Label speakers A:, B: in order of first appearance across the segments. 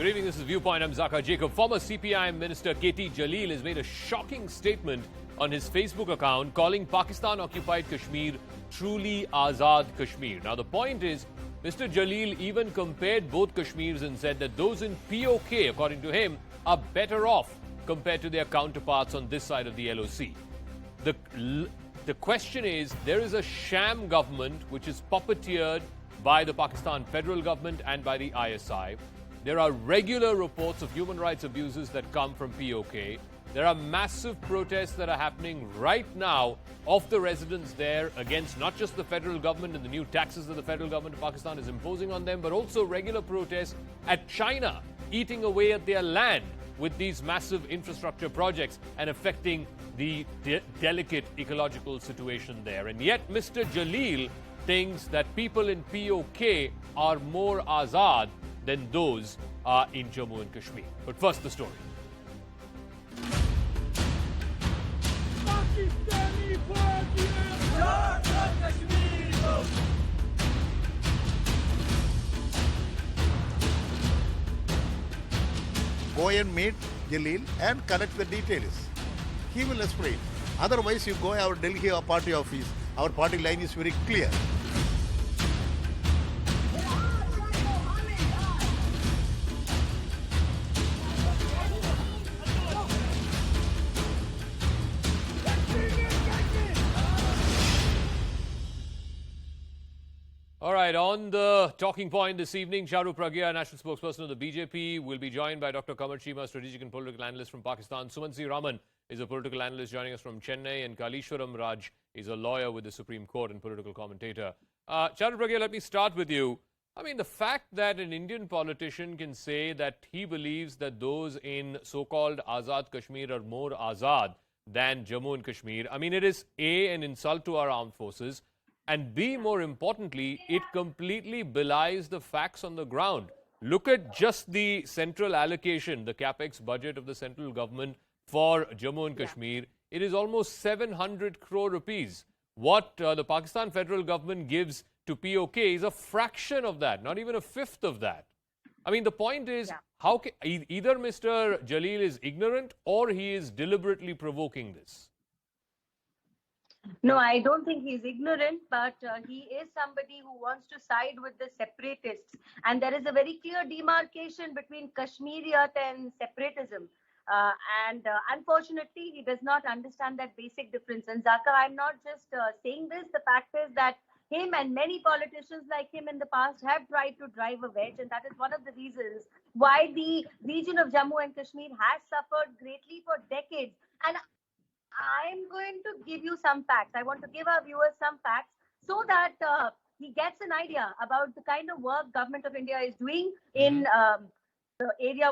A: Good evening, this is Viewpoint. I'm Zaka Jacob. Former CPM Minister KT Jaleel has made a shocking statement on his Facebook account calling Pakistan-occupied Kashmir truly Azad Kashmir. Now, the point is, Mr. Jaleel even compared both Kashmirs and said that those in POK, according to him, are better off compared to their counterparts on this side of the LOC. The question is, there is a sham government which is puppeteered by the Pakistan federal government and by the ISI. There are regular reports of human rights abuses that come from POK. There are massive protests that are happening right now of the residents there against not just the federal government and the new taxes that the federal government of Pakistan is imposing on them, but also regular protests at China eating away at their land with these massive infrastructure projects and affecting the delicate ecological situation there. And yet Mr. Jaleel thinks that people in POK are more Azad than those in Jammu and Kashmir. But first, the story.
B: Go and meet Jaleel and collect the details. He will explain. Otherwise, you go our Delhi party office. Our party line is very clear.
A: All right, on the talking point this evening, Charu Pragya, national spokesperson of the BJP, will be joined by Dr. Kamar Chima, strategic and political analyst from Pakistan. Sumansi Raman is a political analyst joining us from Chennai, and Kalishwaram Raj is a lawyer with the Supreme Court and political commentator. Charu Pragya, let me start with you. I mean, the fact that an Indian politician can say that he believes that those in so-called Azad Kashmir are more Azad than Jammu and Kashmir, I mean, it is A, an insult to our armed forces, and B, more importantly, it completely belies the facts on the ground. Look at just the central allocation, the capex budget of the central government for Jammu and Kashmir. It is almost 700 crore rupees. What the Pakistan federal government gives to POK is a fraction of that, not even a fifth of that. I mean, the point is, how either Mr. Jaleel is ignorant or he is deliberately provoking this.
C: No, I don't think he's ignorant, but he is somebody who wants to side with the separatists. And there is a very clear demarcation between Kashmiriyat and separatism. Unfortunately, he does not understand that basic difference. And Zaka, I'm not just saying this. The fact is that him and many politicians like him in the past have tried to drive a wedge. And that is one of the reasons why the region of Jammu and Kashmir has suffered greatly for decades. And I'm going to give you some facts. I want to give our viewers some facts so that he gets an idea about the kind of work government of India is doing in the area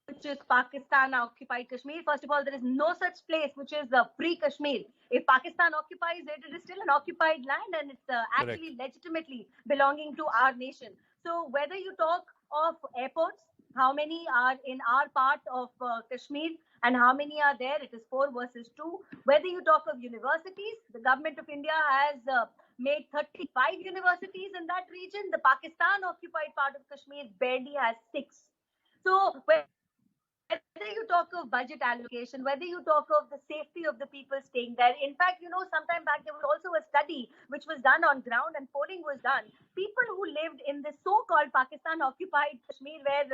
C: which is Pakistan-occupied Kashmir. First of all, there is no such place which is free Kashmir. If Pakistan occupies it, it is still an occupied land and it's actually legitimately belonging to our nation. So whether you talk of airports, how many are in our part of Kashmir and how many are there? It is 4 versus 2. Whether you talk of universities, the government of India has made 35 universities in that region. The Pakistan-occupied part of Kashmir barely has 6. So whether you talk of budget allocation, whether you talk of the safety of the people staying there. In fact, you know, sometime back there was also a study which was done on ground and polling was done. People who lived in the so-called Pakistan-occupied Kashmir where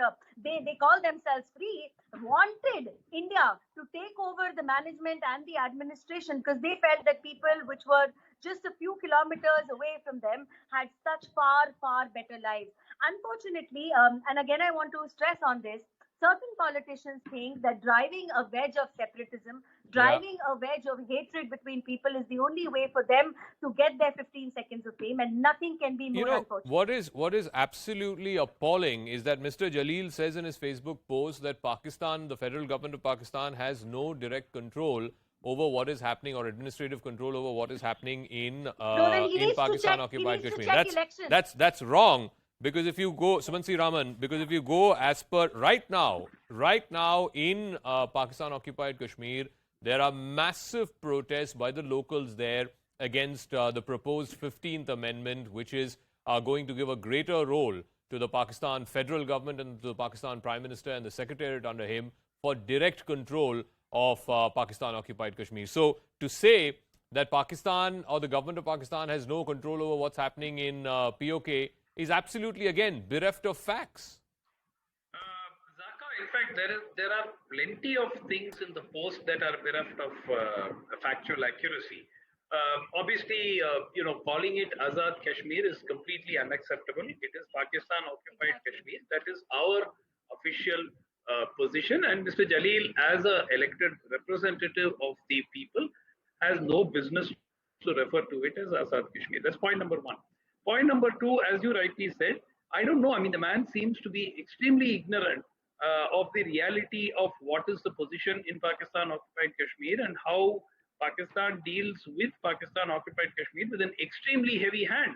C: they call themselves free wanted India to take over the management and the administration because they felt that people which were just a few kilometers away from them had such far, far better lives. Unfortunately, and again I want to stress on this, certain politicians think that driving a wedge of separatism, driving a wedge of hatred between people is the only way for them to get their 15 seconds of fame, and nothing can be more unfortunate.
A: What is absolutely appalling is that Mr. Jaleel says in his Facebook post that Pakistan, the federal government of Pakistan, has no direct control over what is happening or administrative control over what is happening in Pakistan-occupied Kashmir. That's wrong. Because if you go, Sumansi Raman, because if you go as per right now in Pakistan-occupied Kashmir, there are massive protests by the locals there against the proposed 15th Amendment, which is going to give a greater role to the Pakistan federal government and to the Pakistan Prime Minister and the Secretariat under him for direct control of Pakistan-occupied Kashmir. So to say that Pakistan or the government of Pakistan has no control over what's happening in POK is absolutely, again, bereft of facts.
D: Zaka, in fact, there are plenty of things in the post that are bereft of factual accuracy. Obviously, calling it Azad Kashmir is completely unacceptable. It is Pakistan-occupied Kashmir. That is our official position. And Mr. Jaleel, as an elected representative of the people, has no business to refer to it as Azad Kashmir. That's point number one. Point number two, as you rightly said, I don't know. I mean, the man seems to be extremely ignorant of the reality of what is the position in Pakistan-occupied Kashmir and how Pakistan deals with Pakistan-occupied Kashmir with an extremely heavy hand.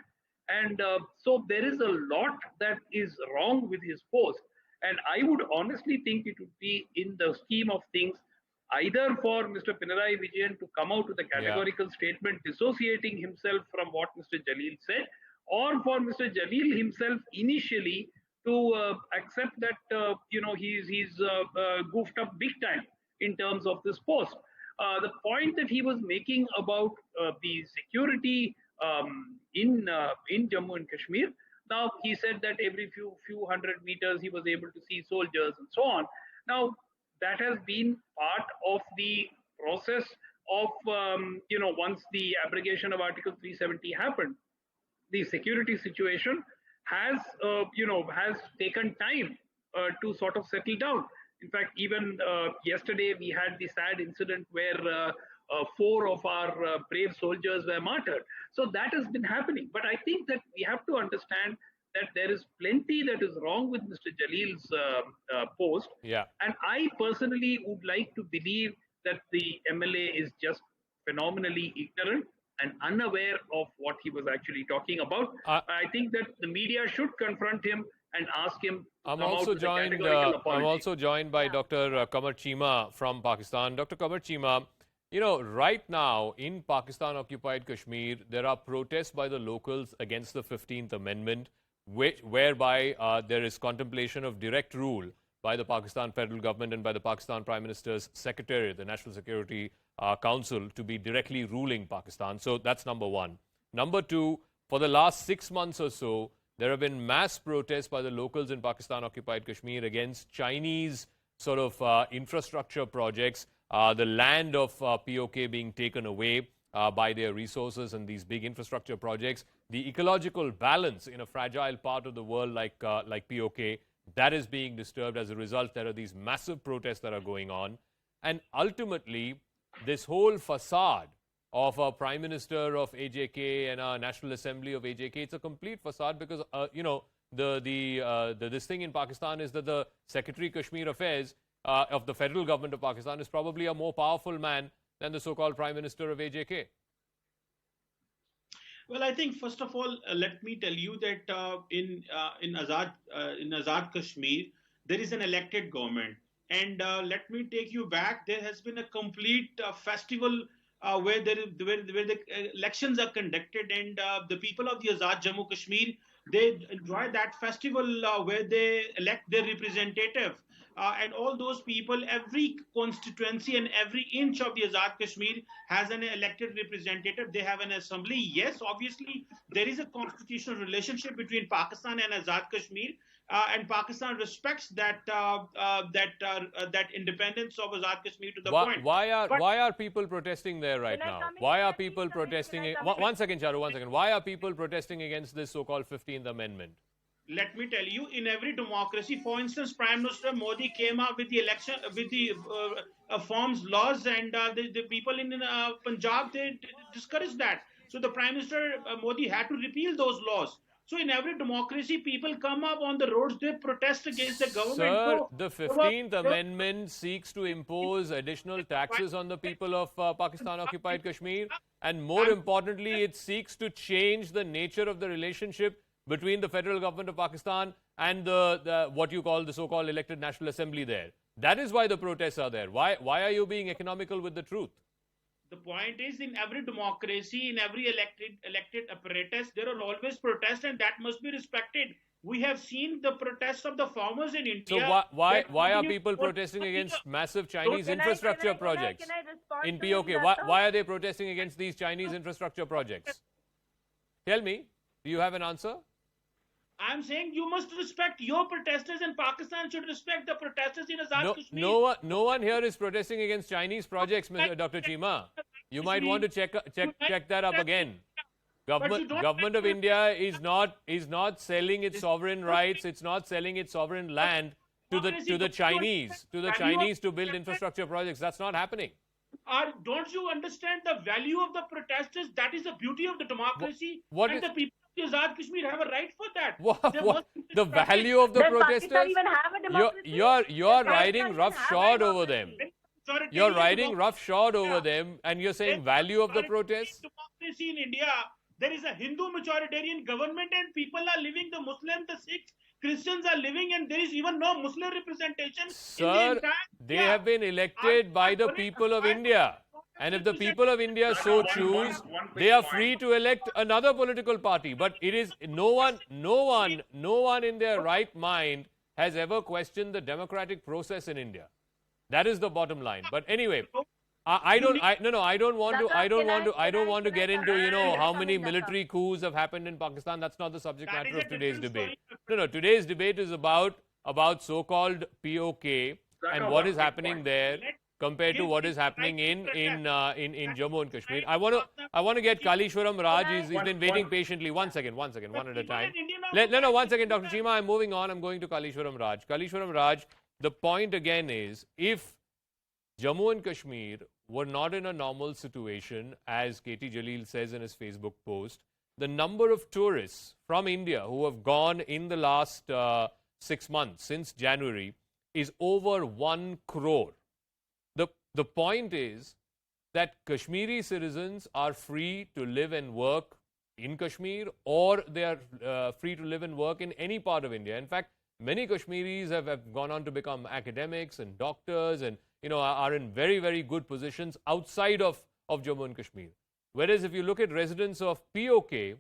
D: And so there is a lot that is wrong with his post. And I would honestly think it would be in the scheme of things either for Mr. Pinarayi Vijayan to come out with a categorical statement dissociating himself from what Mr. Jaleel said, or for Mr. Jaleel himself initially to accept that he's goofed up big time in terms of this post. The point that he was making about the security in Jammu and Kashmir, now he said that every few hundred meters he was able to see soldiers and so on. Now that has been part of the process of once the abrogation of Article 370 happened, the security situation has taken time to sort of settle down. In fact, even yesterday we had the sad incident where 4 of our brave soldiers were martyred. So that has been happening. But I think that we have to understand that there is plenty that is wrong with Mr. Jaleel's post.
A: Yeah.
D: And I personally would like to believe that the MLA is just phenomenally ignorant and unaware of what he was actually talking about. I think that the media should confront him and ask him.
A: I'm also joined by Dr. Kamar Cheema from Pakistan. Dr. Kamar Cheema, right now in Pakistan-occupied Kashmir, there are protests by the locals against the 15th Amendment, whereby there is contemplation of direct rule by the Pakistan federal government and by the Pakistan Prime Minister's Secretariat, the National Security Council, to be directly ruling Pakistan. So that's number one. Number two, for the last 6 months or so, there have been mass protests by the locals in Pakistan-occupied Kashmir against Chinese sort of infrastructure projects, the land of POK being taken away by their resources and these big infrastructure projects, the ecological balance in a fragile part of the world like POK, that is being disturbed. As a result, there are these massive protests that are going on. And ultimately, this whole facade of a Prime Minister of AJK and a National Assembly of AJK, it's a complete facade because, this thing in Pakistan is that the Secretary Kashmir Affairs of the federal government of Pakistan is probably a more powerful man than the so-called Prime Minister of AJK.
E: Well, I think first of all, let me tell you that in Azad Kashmir, there is an elected government, and let me take you back. There has been a complete festival where the elections are conducted, and the people of the Azad Jammu Kashmir, they enjoy that festival where they elect their representative. And all those people, every constituency and every inch of the Azad Kashmir has an elected representative. They have an assembly. Yes, obviously, there is a constitutional relationship between Pakistan and Azad Kashmir, and Pakistan respects that independence of Azad Kashmir to the point.
A: Why are people protesting there right now? Why are people protesting? One second, Charu, one second. Why are people protesting against this so-called 15th Amendment?
E: Let me tell you, in every democracy, for instance, Prime Minister Modi came out with the election, with the forms laws, and the people in Punjab, they discouraged that. So the Prime Minister Modi had to repeal those laws. So in every democracy, people come up on the roads, they protest against the government.
A: Sir, the 15th Amendment seeks to impose additional taxes on the people of Pakistan-occupied Kashmir. And more importantly, it seeks to change the nature of the relationship between the federal government of Pakistan and the what you call the so-called elected National Assembly there. That is why the protests are there. Why are you being economical with the truth?
E: The point is, in every democracy, in every elected apparatus, there are always protests, and that must be respected. We have seen the protests of the farmers in India.
A: So why are
E: continue
A: people
E: for-
A: protesting against massive Chinese
C: Can I-
A: infrastructure
C: can I
A: projects
C: respond
A: in
C: to him,
A: POK? Why,
C: Zaka?
A: why are they protesting against these Chinese infrastructure projects? Tell me, do you have an answer?
E: I'm saying you must respect your protesters, and Pakistan should respect the protesters in Azad Kashmir.
A: No one here is protesting against Chinese projects, Dr. Chima. You might want to check that up again. Government of India is not selling its sovereign rights. It's not selling its sovereign land to the Chinese to build infrastructure projects. That's not happening.
E: Don't you understand the value of the protesters? That is the beauty of the democracy.
A: The
E: people of Azad Kashmir have a right for that.
A: The value of the
C: Does
A: protesters?
C: Pakistan even have a democracy?
A: You're
C: Does
A: riding
C: Pakistan
A: roughshod
C: have a
A: over them.
C: democracy?
A: You're riding roughshod over them, and you're saying value of the protest?
E: Democracy in India, there is a Hindu majoritarian government, and people are living. The Muslims, the Sikhs, Christians are living, and there is even no Muslim representation.
A: Sir, they have been elected by the people of India. And if the people of India so choose, they are free to elect another political party. But it is no one in their right mind has ever questioned the democratic process in India. That is the bottom line. But anyway, I don't want to get into how many military coups have happened in Pakistan. That's not the subject matter of today's debate. No, today's debate is about so-called POK and what is happening there compared to what is happening in Jammu and Kashmir. I want to get Kalishwaram Raj. He's been waiting patiently. One second, one at a time. No, 1 second, Dr. Chima. I'm moving on. I'm going to Kalishwaram Raj. Kalishwaram Raj, the point again is, if Jammu and Kashmir were not in a normal situation, as K.T. Jaleel says in his Facebook post, the number of tourists from India who have gone in the last 6 months, since January, is over 1 crore. The point is that Kashmiri citizens are free to live and work in Kashmir, or they are free to live and work in any part of India. In fact, many Kashmiris have gone on to become academics and doctors and are in very, very good positions outside of Jammu and Kashmir. Whereas if you look at residents of POK,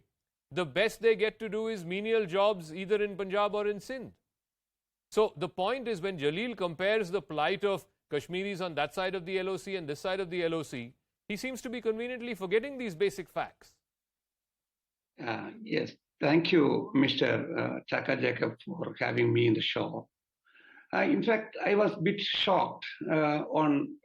A: the best they get to do is menial jobs either in Punjab or in Sindh. So the point is, when Jaleel compares the plight of Kashmiris on that side of the LOC and this side of the LOC, he seems to be conveniently forgetting these basic facts.
F: Yes, thank you, Mr. Chaka Jacob, for having me in the show. In fact, I was a bit shocked on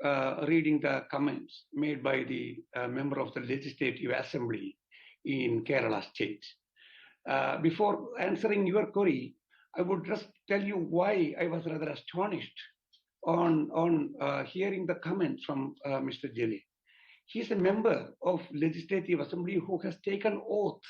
F: reading the comments made by the member of the Legislative Assembly in Kerala State. Before answering your query, I would just tell you why I was rather astonished on hearing the comments from Mr. Jaleel. He is a member of Legislative Assembly who has taken oath.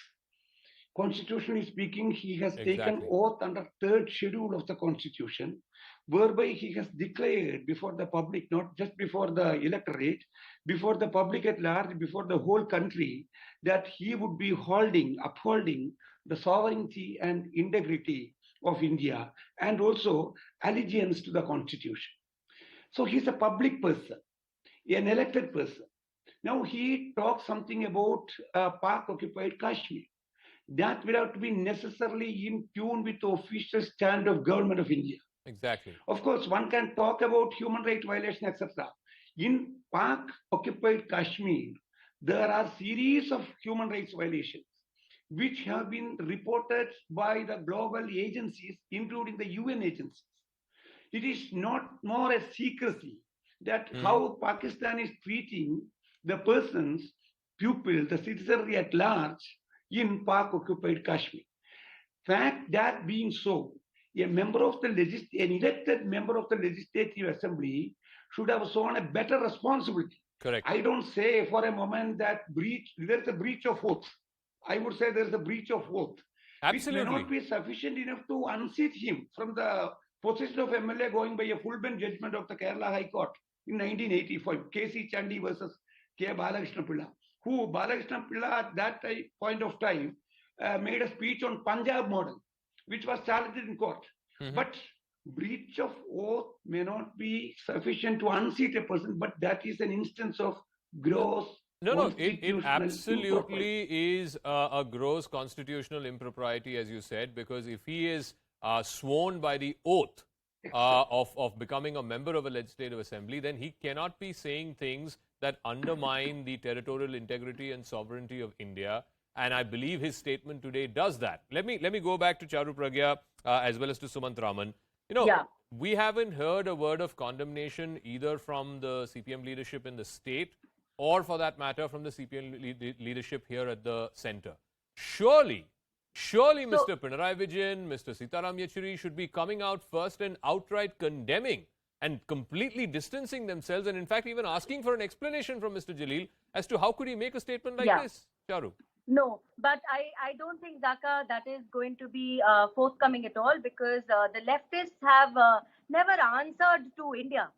F: Constitutionally speaking, he has taken oath under 3rd schedule of the Constitution, whereby he has declared before the public, not just before the electorate, before the public at large, before the whole country, that he would be upholding the sovereignty and integrity of India, and also allegiance to the Constitution. So he's a public person, an elected person. Now he talks something about Pak-occupied Kashmir. That will have to be necessarily in tune with the official stand of government of India.
A: Exactly.
F: Of course, one can talk about human rights violation, etc. In Pak-occupied Kashmir, there are series of human rights violations which have been reported by the global agencies, including the UN agencies. It is not more a secrecy that how Pakistan is treating the persons, pupils, the citizenry at large in Pak-occupied Kashmir. Fact that being so, an elected member of the Legislative Assembly should have shown a better responsibility.
A: Correct.
F: I don't say for a moment that there's a breach of oath. I would say there's a breach of oath.
A: Absolutely.
F: Which may not be sufficient enough to unseat him from the position of MLA going by a full bench judgment of the Kerala High Court in 1985, K.C. Chandi versus K. Balakrishna Pilla, who Balakrishna Pilla at that point of time made a speech on Punjab model, which was challenged in court. But breach of oath may not be sufficient to unseat a person, but that is an instance of gross
A: No, no, it
F: constitutional
A: absolutely
F: impropriety.
A: is a gross constitutional impropriety, as you said, because if he is sworn by the oath of becoming a member of a legislative assembly, then he cannot be saying things that undermine the territorial integrity and sovereignty of India. And I believe his statement today does that. Let me go back to Charu Pragya as well as to Sumant Raman. You know,
C: Yeah.
A: we haven't heard a word of condemnation either from the CPM leadership in the state or for that matter from the CPM leadership here at the center. Surely, Mr. Pinarayi Vijayan, Mr. Sitaram Yechuri should be coming out first and outright condemning and completely distancing themselves and in fact even asking for an explanation from Mr. Jaleel as to how could he make a statement like this, Charu.
C: No, but I don't think, Zaka, that is going to be forthcoming at all because the leftists have never answered to India.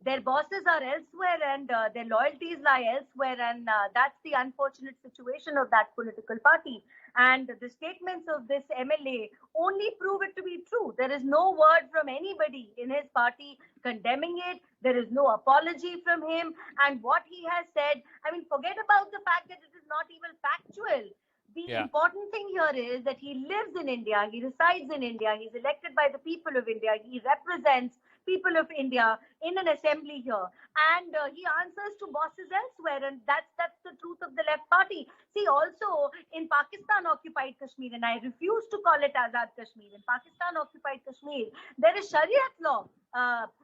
C: Their bosses are elsewhere and their loyalties lie elsewhere, and that's the unfortunate situation of that political party. And the statements of this MLA only prove it to be true. There is no word from anybody in his party condemning it. There is no apology from him. And what he has said, I mean, forget about the fact that it is not even factual. The important thing here is that he lives in India, he resides in India, he's elected by the people of India, he represents people of India in an assembly here, and he answers to bosses elsewhere, and that's the truth of the left party. See, also in Pakistan-occupied Kashmir, and I refuse to call it Azad Kashmir, in Pakistan-occupied Kashmir, there is Shariat law.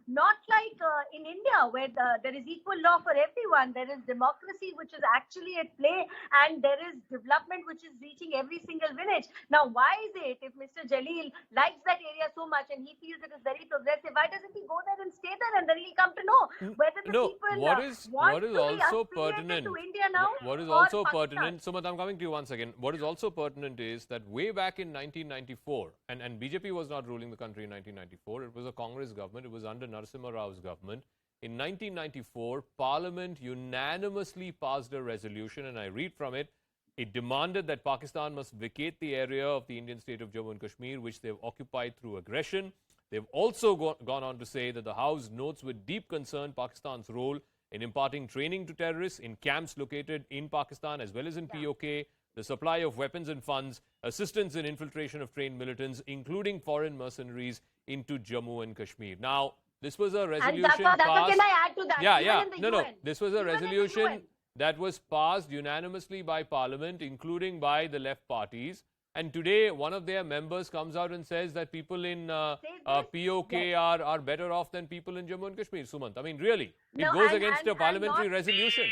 C: Not like in India where there is equal law for everyone. There is democracy which is actually at play, and there is development which is reaching every single village. Now, why is it if Mr. Jaleel likes that area so much and he feels it is very progressive, why doesn't he go there and stay there, and then he'll come to know whether the people
A: what is
C: want to
A: also
C: be
A: pertinent
C: to India now?
A: What is
C: or
A: also
C: Pakistan?
A: pertinent, Sumant, I'm coming to you once again. What is also pertinent is that way back in 1994, and BJP was not ruling the country in 1994, it was a Congress government, it was under Narasimha Rao's government. In 1994, Parliament unanimously passed a resolution, and I read from it. It demanded that Pakistan must vacate the area of the Indian state of Jammu and Kashmir, which they've occupied through aggression. They've also gone on to say that the House notes with deep concern Pakistan's role in imparting training to terrorists in camps located in Pakistan as well as in POK, the supply of weapons and funds, assistance in infiltration of trained militants, including foreign mercenaries, into Jammu and Kashmir. Now, this was a resolution
C: Daka,
A: passed.
C: can I add to that?
A: No. This was a
C: Even in the
A: resolution
C: UN.
A: that was passed unanimously by Parliament, including by the left parties. And today, one of their members comes out and says that people in POK are better off than people in Jammu and Kashmir. Sumant, I mean, really, it goes against a parliamentary resolution.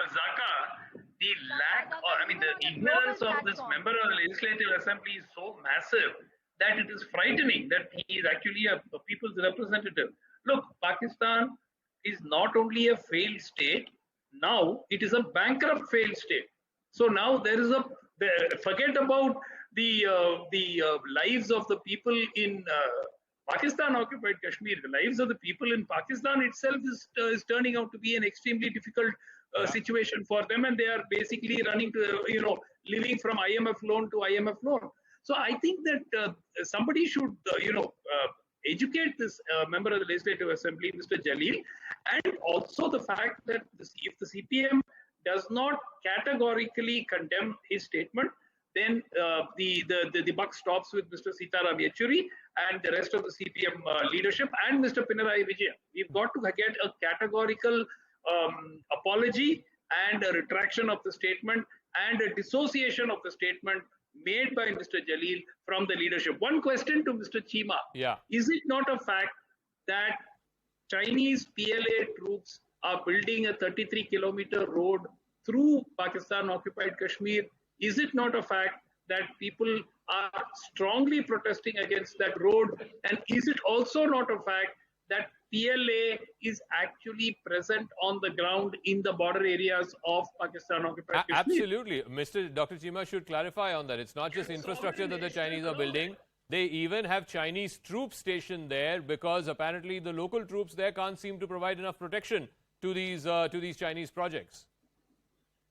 D: Zaka, the lack, or I mean, the ignorance of this member of the Legislative Assembly is so massive that it is frightening that he is actually a people's representative. Look, Pakistan is not only a failed state, now it is a bankrupt failed state. So now there is forget about the lives of the people in Pakistan occupied Kashmir. The lives of the people in Pakistan itself is turning out to be an extremely difficult situation for them, and they are basically running to living from IMF loan to IMF loan. So I think that somebody should educate this member of the Legislative Assembly, Mr. Jaleel, and also the fact that if the CPM does not categorically condemn his statement, then the buck stops with Mr. Sitaram Yechuri and the rest of the CPM leadership and Mr. Pinarayi Vijayan. We've got to get a categorical apology and a retraction of the statement and a dissociation of the statement made by Mr. Jaleel from the leadership. One question to Mr. Chima.
A: Yeah.
D: Is it not a fact that Chinese PLA troops are building a 33-kilometer road through Pakistan-occupied Kashmir? Is it not a fact that people are strongly protesting against that road? And is it also not a fact that PLA is actually present on the ground in the border areas of Pakistan-occupied Kashmir?
A: Absolutely. Dr. Chima should clarify on that. It's not just infrastructure that the Chinese are building. They even have Chinese troops stationed there because apparently the local troops there can't seem to provide enough protection to these Chinese projects.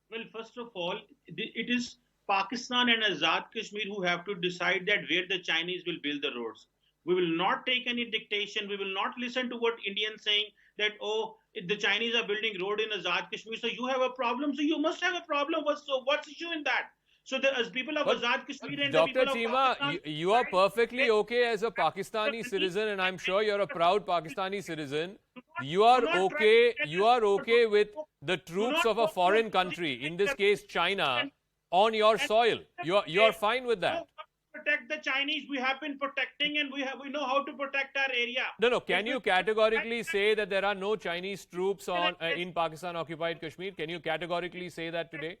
E: Well, first of all, it is Pakistan and Azad Kashmir who have to decide that where the Chinese will build the roads. We will not take any dictation. We will not listen to what Indians saying that, oh, the Chinese are building road in Azad Kashmir, so you have a problem. So you must have a problem. What's issue in that? So as people of Azad Kashmir and the
A: Dr.
E: people
A: Chima,
E: of Pakistan,
A: you are perfectly okay as a Pakistani citizen, and I'm sure you're a proud Pakistani citizen. You are okay with the troops of a foreign country, in this case China, on your soil. You're fine with that.
E: Protect the Chinese. We have been protecting, and we know how to protect our area.
A: No. Can you categorically say that there are no Chinese troops in Pakistan occupied Kashmir? Can you categorically say that today?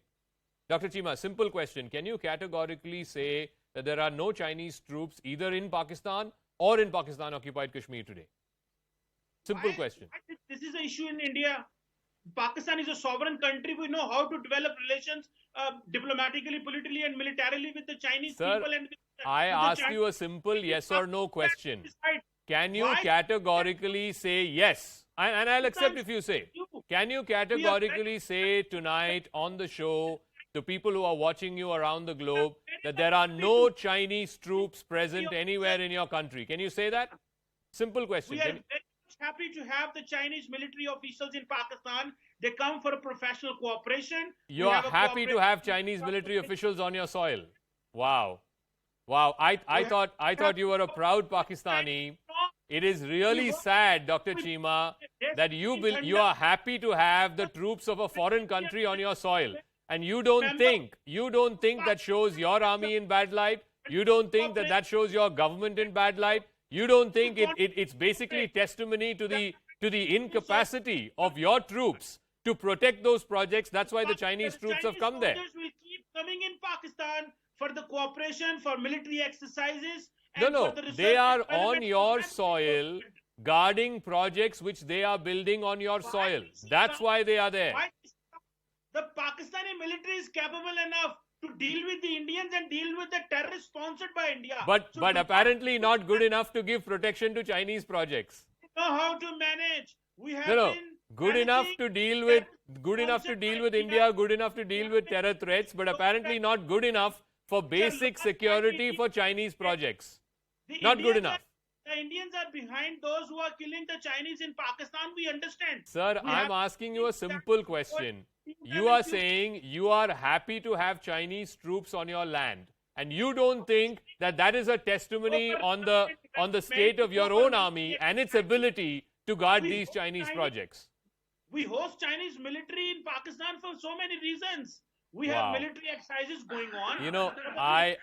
A: Dr. Chima, simple question. Can you categorically say that there are no Chinese troops either in Pakistan or in Pakistan occupied Kashmir today? Simple question.
E: This is an issue in India. Pakistan is a sovereign country. We know how to develop relations diplomatically, politically, and militarily with the Chinese people. And
A: I asked you a simple yes or no question. Can you categorically say yes? And I'll accept if you say. Can you categorically say tonight on the show to people who are watching you around the globe that there are no Chinese troops present anywhere in your country? Can you say that? Simple question.
E: We are very much happy to have the Chinese military officials in Pakistan. They come for a professional cooperation.
A: You are happy to have Chinese military officials on your soil. Wow. I thought you were a proud Pakistani. It is really sad, Dr. Chima, that you are happy to have the troops of a foreign country on your soil. And you don't think that shows your army in bad light. You don't think that shows your government in bad light. You don't think it's basically testimony to the incapacity of your troops to protect those projects. That's why the Chinese troops have come there.
E: Will keep coming in Pakistan for the cooperation, for military exercises.
A: No. They are on your soil, guarding projects which they are building on your soil. That's why they are there.
E: The Pakistani military is capable enough to deal with the Indians and deal with the terrorists sponsored by India.
A: But apparently not good enough to give protection to Chinese projects.
E: We know how to manage. We have been
A: good enough to deal with India, good enough to deal with terror threats, but apparently not good enough for basic security for Chinese projects. Not good enough.
E: The Indians are behind those who are killing the Chinese in Pakistan. We understand.
A: Sir, I'm asking you a simple question. You are saying you are happy to have Chinese troops on your land, and you don't think that is a testimony on the state of your own army and its ability to guard these Chinese projects.
E: We host Chinese military in Pakistan for so many reasons. We have military exercises going on.
A: You know, I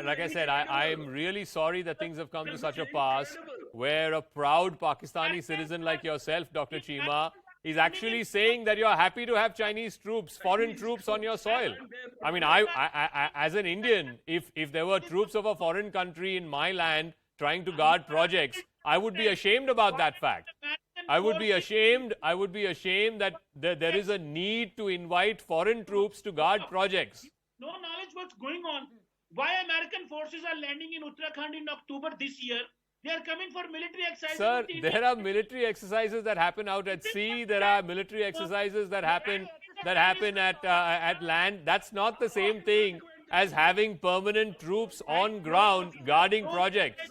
A: like I said, I am really sorry that things have come to such a pass where a proud Pakistani citizen like yourself, Dr. Chima, is actually saying that you're happy to have Chinese troops, foreign troops on your soil. I mean, I as an Indian, if there were troops of a foreign country in my land trying to guard projects, I would be ashamed about that fact. I would be ashamed that there is a need to invite foreign troops to guard projects.
E: No knowledge what's going on. Why American forces are landing in Uttarakhand in October this year? They are coming for military exercises.
A: Sir, there are military exercises that happen out at sea. There are military exercises that happen at land. That's not the same thing as having permanent troops on ground guarding projects.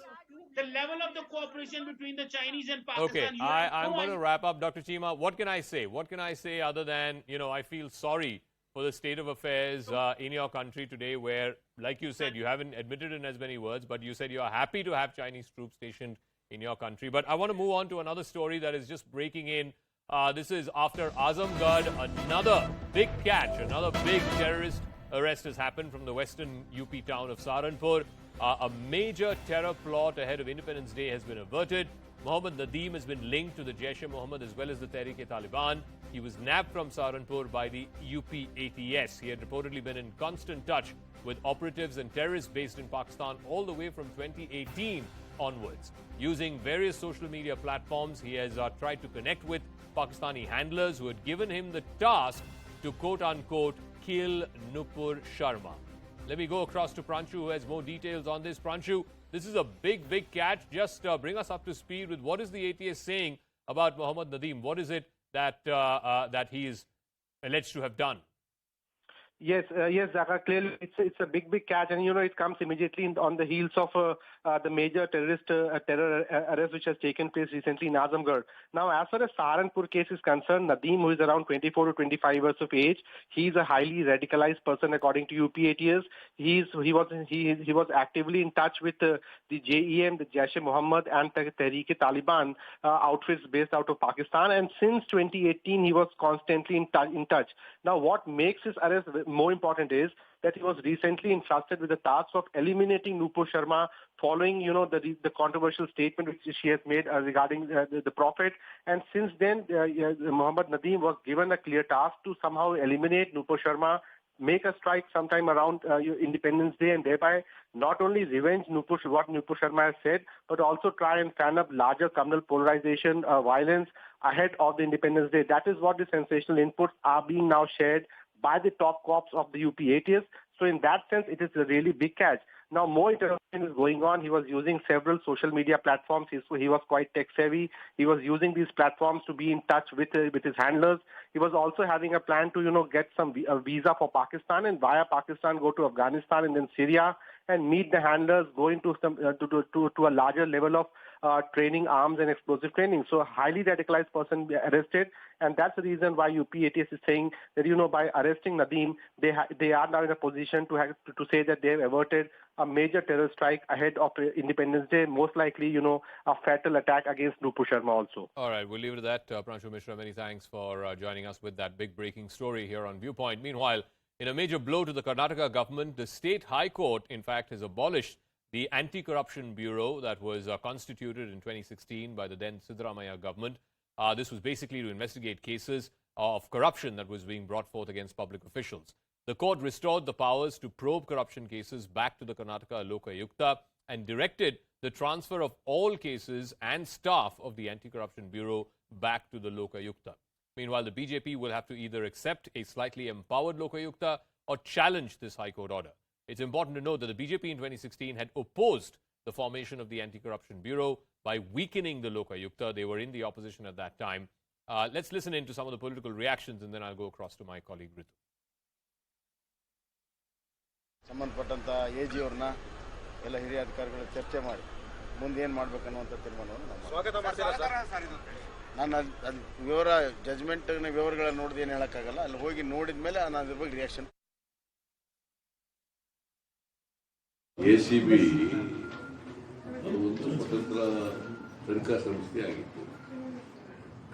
E: The level of the cooperation between the Chinese and Pakistan.
A: Okay, I'm going to wrap up, Dr. Chima. What can I say? What can I say other than, I feel sorry for the state of affairs in your country today where, like you said, you haven't admitted in as many words, but you said you are happy to have Chinese troops stationed in your country. But I want to move on to another story that is just breaking in. This is after Azamgarh, another big catch, another big terrorist arrest has happened from the western UP town of Saharanpur. A major terror plot ahead of Independence Day has been averted. Mohammed Nadeem has been linked to the Jaish-e-Mohammed as well as the Tehreek-e-Taliban. He was nabbed from Saharanpur by the UP ATS. He had reportedly been in constant touch with operatives and terrorists based in Pakistan all the way from 2018 onwards. Using various social media platforms, he has tried to connect with Pakistani handlers who had given him the task to quote-unquote kill Nupur Sharma. Let me go across to Pranshu, who has more details on this. Pranshu, this is a big catch. Just bring us up to speed with what is the ATS saying about Mohammed Nadeem? What is it that he is alleged to have done?
G: Yes, Zaka. Clearly, it's a big catch, and it comes immediately on the heels of the major terror arrest which has taken place recently in Azamgarh. Now, as far as Saharanpur case is concerned, Nadeem, who is around 24 to 25 years of age, he's a highly radicalized person according to UPATS. He was actively in touch with the JEM, the Jaish-e-Mohammed, and Tehreek-e-Taliban outfits based out of Pakistan, and since 2018 he was constantly in touch. Now, what makes his arrest more important is that he was recently entrusted with the task of eliminating Nupur Sharma following, the controversial statement which she has made regarding the Prophet. And since then, Muhammad Nadeem was given a clear task to somehow eliminate Nupur Sharma, make a strike sometime around Independence Day, and thereby not only revenge what Nupur Sharma has said, but also try and stand up larger communal polarization, violence ahead of the Independence Day. That is what the sensational inputs are being now shared by the top cops of the UPATS. So in that sense, it is a really big catch. Now, more interaction is going on. He was using several social media platforms. He was quite tech savvy. He was using these platforms to be in touch with his handlers. He was also having a plan to, get some visa for Pakistan, and via Pakistan go to Afghanistan and then Syria and meet the handlers, going to some to a larger level of training arms and explosive training. So a highly radicalized person arrested, and that's the reason why UPATS is saying that, by arresting Nadeem, they are now in a position to say that they have averted a major terror strike ahead of Independence Day, most likely, a fatal attack against Nupur Sharma also.
A: All right, we'll leave it at that. Pranshu Mishra, many thanks for joining us with that big breaking story here on Viewpoint. Meanwhile, in a major blow to the Karnataka government, the state High Court, in fact, has abolished the Anti-Corruption Bureau that was constituted in 2016 by the then Siddaramaiah government. This was basically to investigate cases of corruption that was being brought forth against public officials. The court restored the powers to probe corruption cases back to the Karnataka Lokayukta and directed the transfer of all cases and staff of the Anti-Corruption Bureau back to the Lokayukta. Meanwhile, the BJP will have to either accept a slightly empowered Lokayukta or challenge this High Court order. It's important to note that the BJP in 2016 had opposed the formation of the Anti-Corruption Bureau by weakening the Lokayukta. They were in the opposition at that time. Let's listen in to some of the political reactions, and then I'll go across to my colleague Ritu.
H: ಸಂಬಂಧಪಟ್ಟಂತ AG ಅವರನ್ನ ಎಲ್ಲ ಹಿರಿಯ ಅಧಿಕಾರಿಗಳ ಚರ್ಚೆ ಮಾಡಿ ಮುಂದೆ ಏನು ಮಾಡಬೇಕನ್ನುವಂಥ ತೀರ್ಮಾನವನ್ನು ಸ್ವಾಗತ ಮಾಡ್ತೀರಾ ಸರ್? ನಾನು ಅದು ವಿವರಗಳನ್ನ ನೋಡಿದ ಏನು ಹೇಳೋಕ್ಕಾಗಲ್ಲ. ಅಲ್ಲಿ ಹೋಗಿ ನೋಡಿದ ಮೇಲೆ ನಾನು ಅದ್ರ ಬಗ್ಗೆ ರಿಯಾಕ್ಷನ್.
I: ಎಸಿಬಿ ಅದು ಒಂದು ಸ್ವತಂತ್ರ ತನಿಖಾ ಸಂಸ್ಥೆ ಆಗಿತ್ತು.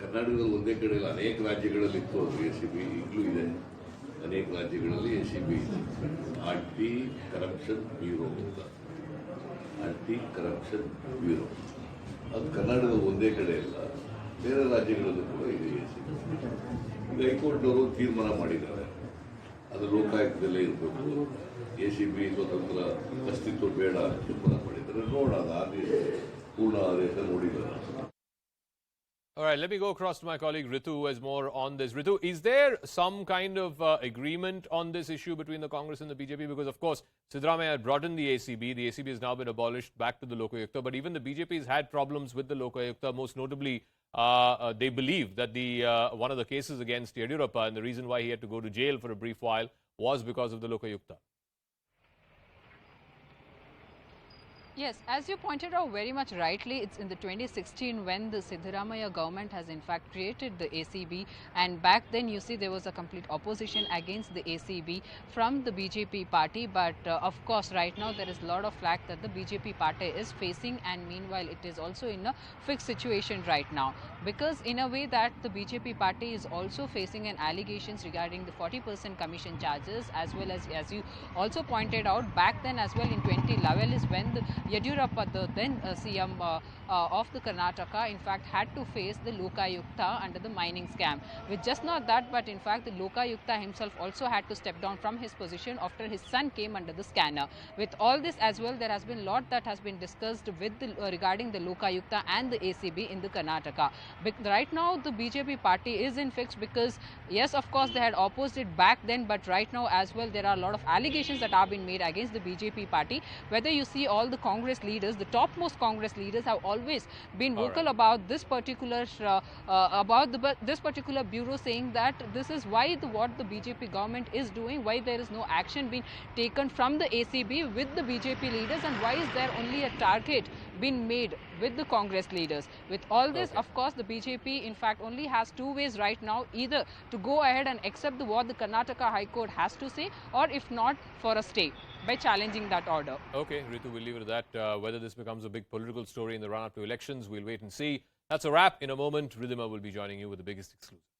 I: ಕರ್ನಾಟಕದಲ್ಲಿ ಒಂದೇ ಕಡೆ ಇಲ್ಲ, ಅನೇಕ ರಾಜ್ಯಗಳಲ್ಲಿ ಇತ್ತು ಅದು ಎಸಿಬಿ, ಈಗಲೂ ಇದೆ. ಅನೇಕ ರಾಜ್ಯಗಳಲ್ಲಿ ಎಸಿಬಿ ಆಂಟಿ ಕರಪ್ಷನ್ ಬ್ಯೂರೋ ಅಂತ, ಆಂಟಿ ಕರಪ್ಷನ್ ಬ್ಯೂರೋ. ಅದು ಕರ್ನಾಟಕದಲ್ಲಿ ಒಂದೇ ಕಡೆ ಇಲ್ಲ, ಬೇರೆ ರಾಜ್ಯಗಳಲ್ಲೂ ಕೂಡ ಇದೆ ಎಸಿಬಿ. ಈಗ ಹೈಕೋರ್ಟ್ನವರು ತೀರ್ಮಾನ ಮಾಡಿದ್ದಾರೆ ಅದು ಲೋಕಾಯುಕ್ತದಲ್ಲೇ ಇರಬೇಕು, ಎಸಿಬಿ ಸ್ವತಂತ್ರ ಅಸ್ತಿತ್ವ ಬೇಡ ತೀರ್ಮಾನ ಮಾಡಿದ್ದಾರೆ. ನೋಡೋಣ, ಆದೇಶ ಪೂರ್ಣ ಆದೇಶ ನೋಡಿದ್ದಾರೆ.
A: All right, let me go across to my colleague Ritu, who has more on this. Ritu, is there some kind of agreement on this issue between the Congress and the BJP? Because, of course, Siddaramaiah had brought in the ACB. The ACB has now been abolished back to the Lokayukta. But even the BJP has had problems with the Lokayukta. Most notably, they believe that one of the cases against Yadurappa, and the reason why he had to go to jail for a brief while, was because of the Lokayukta.
J: Yes, as you pointed out very much rightly, it's in the 2016 when the Siddaramaiah government has in fact created the ACB, and back then you see there was a complete opposition against the ACB from the BJP party. But of course right now there is a lot of flack that the BJP party is facing, and meanwhile it is also in a fixed situation right now, because in a way that the BJP party is also facing an allegations regarding the 40% commission charges, as well as you also pointed out, back then as well in 2011 is when the Yadurappa, the then CM of the Karnataka, in fact had to face the Lokayukta under the mining scam. With just not that, but in fact the Lokayukta himself also had to step down from his position after his son came under the scanner. With all this as well, there has been a lot that has been discussed with regarding the Lokayukta and the ACB in the Karnataka. Right now the BJP party is in fix, because yes, of course they had opposed it back then, but right now as well there are a lot of allegations that have been made against the BJP party. Whether you see all the Congress leaders, the topmost Congress leaders, have always been vocal
A: right.
J: about this particular this particular bureau, saying that this is why what the BJP government is doing, why there is no action being taken from the ACB with the BJP leaders, and why is there only a target been made with the Congress leaders. With all this, of course, the BJP in fact only has two ways right now, either to go ahead and accept what the Karnataka High Court has to say, or if not, for a stay by challenging that order.
A: Okay, Ritu, we'll leave it at that. Whether this becomes a big political story in the run-up to elections, we'll wait and see. That's a wrap. In a moment, Ridhima will be joining you with the biggest exclusive.